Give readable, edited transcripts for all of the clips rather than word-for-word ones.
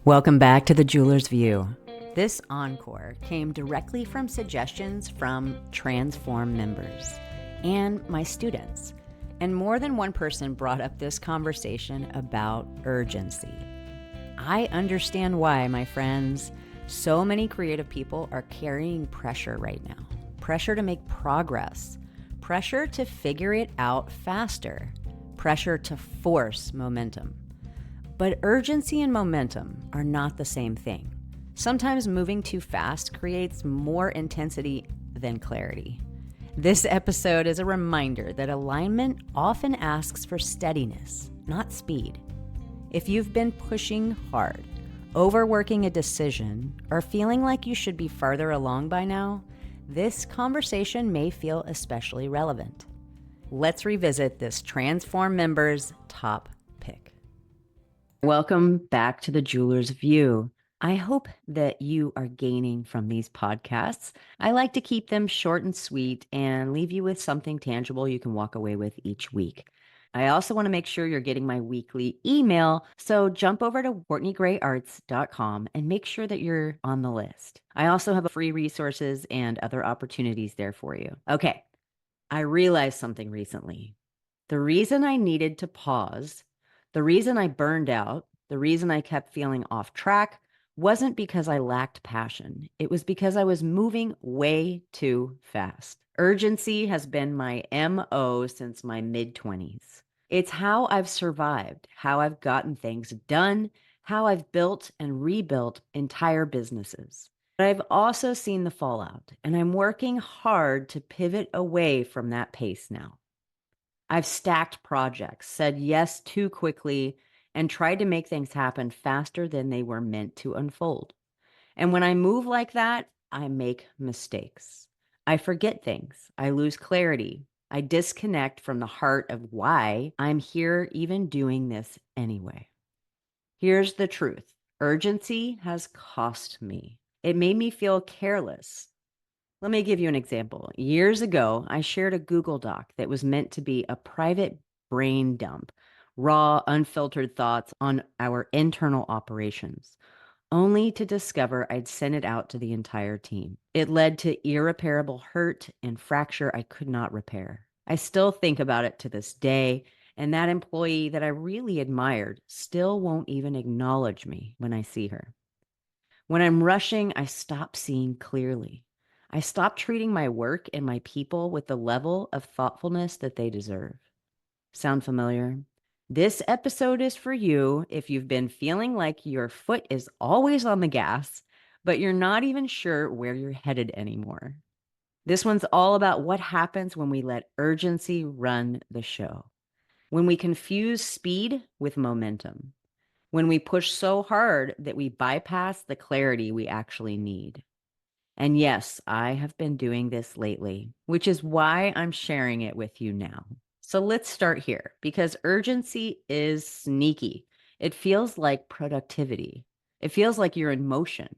Welcome back to The Jeweler's View. This Encore came directly from suggestions from Transform members and my students. And more than one person brought up this conversation about urgency. I understand why, my friends. So many creative people are carrying pressure right now. Pressure to make progress. Pressure to figure it out faster. Pressure to force momentum. But urgency and momentum are not the same thing. Sometimes moving too fast creates more intensity than clarity. This episode is a reminder that alignment often asks for steadiness, not speed. If you've been pushing hard, overworking a decision, or feeling like you should be farther along by now, this conversation may feel especially relevant. Let's revisit this Transform member's top pick. Welcome back to The Jeweler's View. I hope that you are gaining from these podcasts. I like to keep them short and sweet and leave you with something tangible you can walk away with each week. I also want to make sure you're getting my weekly email, so jump over to CourtneyGrayArts.com and make sure that you're on the list. I also have free resources and other opportunities there for you. Okay, I realized something recently. The reason I needed to pause, the reason I burned out, the reason I kept feeling off track wasn't because I lacked passion. It was because I was moving way too fast. Urgency has been my MO since my mid-20s. It's how I've survived, how I've gotten things done, how I've built and rebuilt entire businesses. But I've also seen the fallout, and I'm working hard to pivot away from that pace now. I've stacked projects, said yes too quickly, and tried to make things happen faster than they were meant to unfold. And when I move like that, I make mistakes. I forget things. I lose clarity. I disconnect from the heart of why I'm here even doing this anyway. Here's the truth. Urgency has cost me. It made me feel careless. Let me give you an example. Years ago, I shared a Google Doc that was meant to be a private brain dump, raw, unfiltered thoughts on our internal operations, only to discover I'd sent it out to the entire team. It led to irreparable hurt and fracture I could not repair. I still think about it to this day, and that employee that I really admired still won't even acknowledge me when I see her. When I'm rushing, I stop seeing clearly. I stop treating my work and my people with the level of thoughtfulness that they deserve. Sound familiar? This episode is for you if you've been feeling like your foot is always on the gas, but you're not even sure where you're headed anymore. This one's all about what happens when we let urgency run the show. When we confuse speed with momentum. When we push so hard that we bypass the clarity we actually need. And yes, I have been doing this lately, which is why I'm sharing it with you now. So let's start here, because urgency is sneaky. It feels like productivity. It feels like you're in motion.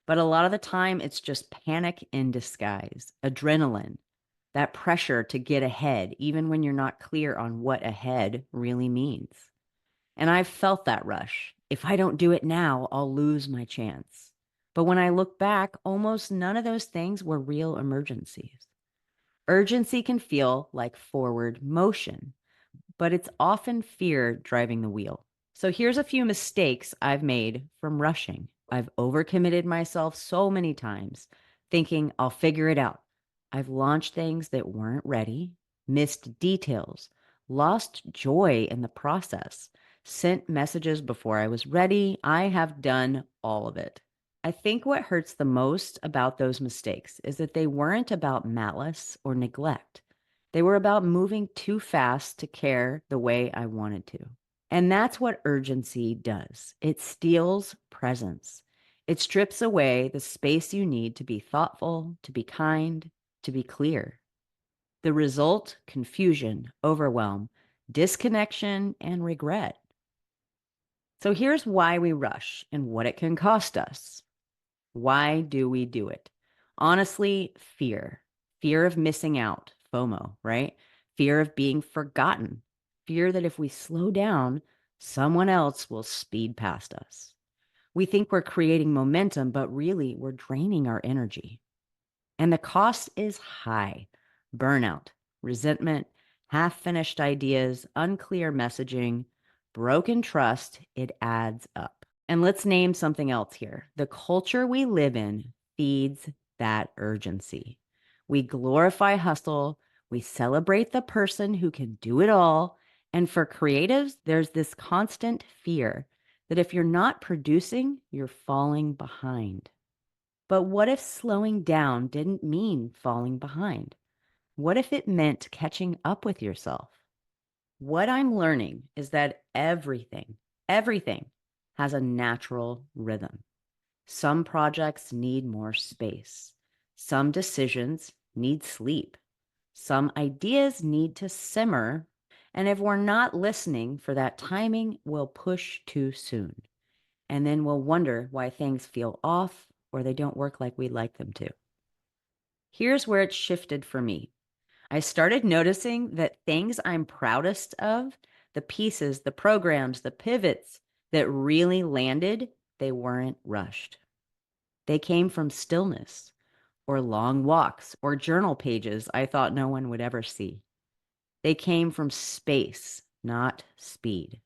But a lot of the time, it's just panic in disguise, adrenaline, that pressure to get ahead, even when you're not clear on what ahead really means. And I've felt that rush. If I don't do it now, I'll lose my chance. But when I look back, almost none of those things were real emergencies. Urgency can feel like forward motion, but it's often fear driving the wheel. So here's a few mistakes I've made from rushing. I've overcommitted myself so many times, thinking I'll figure it out. I've launched things that weren't ready, missed details, lost joy in the process, sent messages before I was ready. I have done all of it. I think what hurts the most about those mistakes is that they weren't about malice or neglect. They were about moving too fast to care the way I wanted to. And that's what urgency does. It steals presence. It strips away the space you need to be thoughtful, to be kind, to be clear. The result, confusion, overwhelm, disconnection, and regret. So here's why we rush and what it can cost us. Why do we do it? Honestly, fear. Fear of missing out, FOMO, right? Fear of being forgotten. Fear that if we slow down, someone else will speed past us. We think we're creating momentum, but really we're draining our energy. And the cost is high. Burnout, resentment, half-finished ideas, unclear messaging, broken trust, it adds up. And let's name something else here. The culture we live in feeds that urgency. We glorify hustle, we celebrate the person who can do it all. And for creatives, there's this constant fear that if you're not producing, you're falling behind. But what if slowing down didn't mean falling behind? What if it meant catching up with yourself? What I'm learning is that everything has a natural rhythm. Some projects need more space. Some decisions need sleep. Some ideas need to simmer. And if we're not listening for that timing, we'll push too soon. And then we'll wonder why things feel off or they don't work like we'd like them to. Here's where it shifted for me. I started noticing that things I'm proudest of, the pieces, the programs, the pivots that really landed, they weren't rushed. They came from stillness or long walks or journal pages I thought no one would ever see. They came from space, not speed.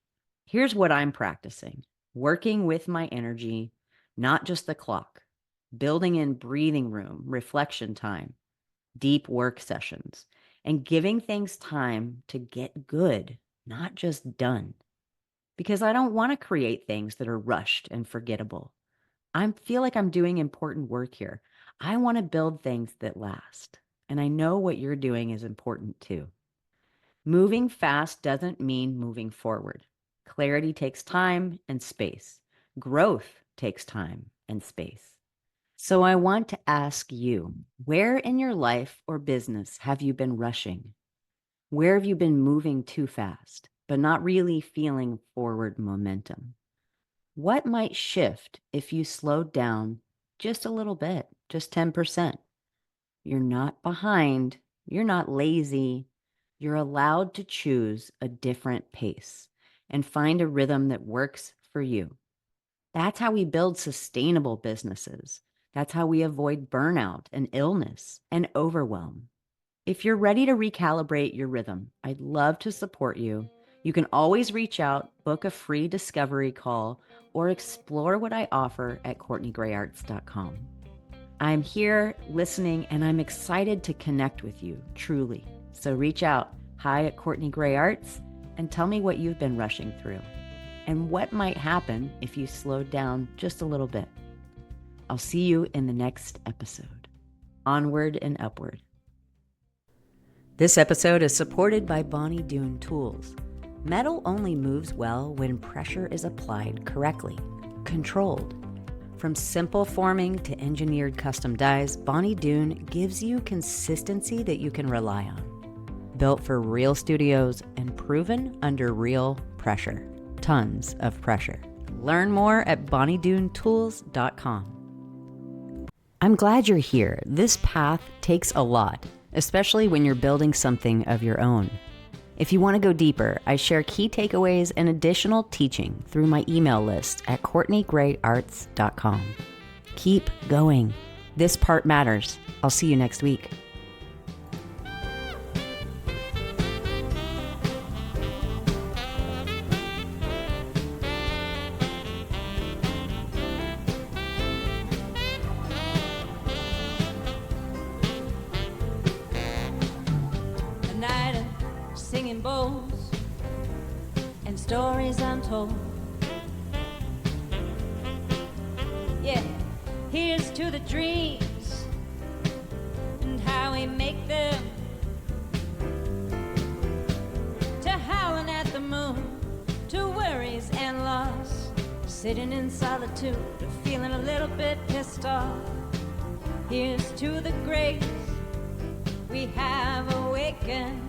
Here's what I'm practicing: working with my energy, not just the clock, building in breathing room, reflection time, deep work sessions, and giving things time to get good, not just done. Because I don't want to create things that are rushed and forgettable. I feel like I'm doing important work here. I want to build things that last. And I know what you're doing is important too. Moving fast doesn't mean moving forward. Clarity takes time and space. Growth takes time and space. So I want to ask you, where in your life or business have you been rushing? Where have you been moving too fast, but not really feeling forward momentum? What might shift if you slowed down just a little bit, just 10%? You're not behind. You're not lazy. You're allowed to choose a different pace and find a rhythm that works for you. That's how we build sustainable businesses. That's how we avoid burnout and illness and overwhelm. If you're ready to recalibrate your rhythm, I'd love to support you. You can always reach out, book a free discovery call, or explore what I offer at CourtneyGrayArts.com. I'm here listening and I'm excited to connect with you, truly. So reach out, hi@CourtneyGrayArts, and tell me what you've been rushing through and what might happen if you slowed down just a little bit. I'll see you in the next episode. Onward and upward. This episode is supported by Bonnie Doon Tools. Metal only moves well when pressure is applied correctly, controlled. From simple forming to engineered custom dies, Bonnie Doon gives you consistency that you can rely on. Built for real studios and proven under real pressure. Tons of pressure. Learn more at bonniedoontools.com. I'm glad you're here. This path takes a lot, especially when you're building something of your own. If you want to go deeper, I share key takeaways and additional teaching through my email list at CourtneyGrayArts.com. Keep going. This part matters. I'll see you next week. Singing bowls and stories untold. Yeah, here's to the dreams and how we make them, to howling at the moon, to worries and loss, sitting in solitude, or feeling a little bit pissed off. Here's to the grace we have awakened,